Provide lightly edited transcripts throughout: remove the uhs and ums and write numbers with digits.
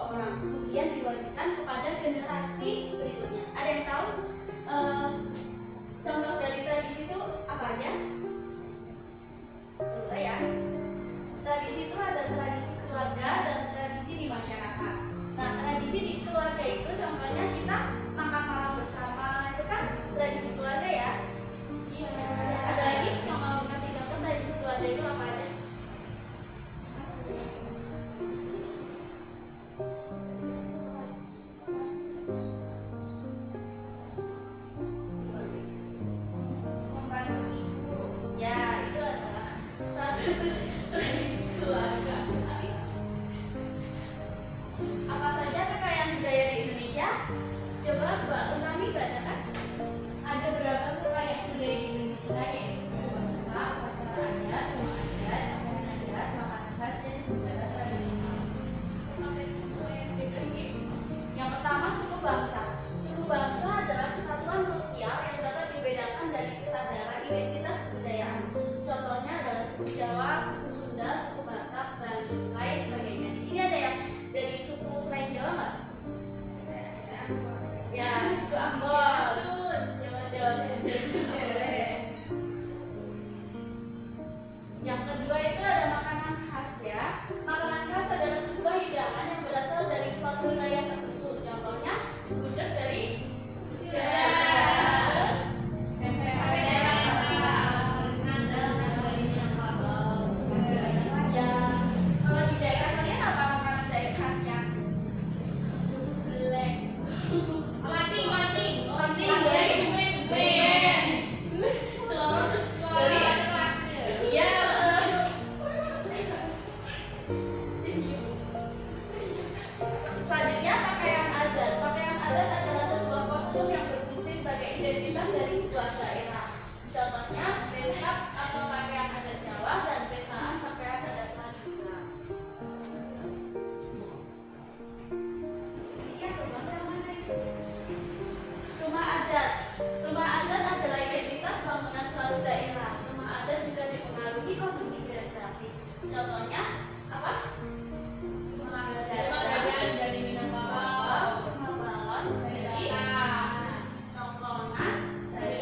orang, kemudian diwariskan kepada generasi berikutnya. Ada yang tahu contoh dari tradisi itu apa aja? Boleh ya. Tradisi itu ada tradisi keluarga dan tradisi di masyarakat. Nah, tradisi di keluarga itu contohnya kita makan malam bersama, itu kan tradisi keluarga ya. Iya. Ada lagi yang mau kasih contoh tradisi keluarga itu apa aja? Membantu ibu. Ya, itu adalah salah satu tradisi keluarga. Apa saja kekayaan budaya di Indonesia? Coba Mbak Utami bacakan. Ada beberapa kekayaan budaya di Indonesia, yaitu suku bangsa, upacara adat, rumah adat, pakaian adat, makanan khas, dan sejarah tradisional. Yang pertama, suku bangsa. Suku bangsa adalah kesatuan sosial yang dapat dibedakan dari kesadaran identitas kebudayaan. Contohnya adalah suku Jawa, suku Sunda, suku Batak, dan lain sebagainya. Di sini ada yang dari suku selain Jawa nggak? Ya, suku Ambon. Jawa. Yang kedua itu ada makanan khas ya. Makanan khas adalah sebuah hidangan yang berasal dari suatu wilayah tertentu. Contohnya gudeg dari terus pempek ya. Kalau di daerah kalian apa makanan daerah khasnya? Belek. Mancing dari ya. Selanjutnya pakaian adat. Pakaian adat adalah sebuah kostum yang berfungsi sebagai identitas dari sebuah daerah. Contohnya beskap atau pakaian adat Jawa dan besaan pakaian adat Madura. Rumah adat. Rumah adat adalah identitas bangunan suatu daerah. Rumah adat juga dipengaruhi kondisi geografis. Contohnya apa? Rumah adat dari Minangkabau, rumah balon dari Nongkonan dari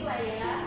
lah ya.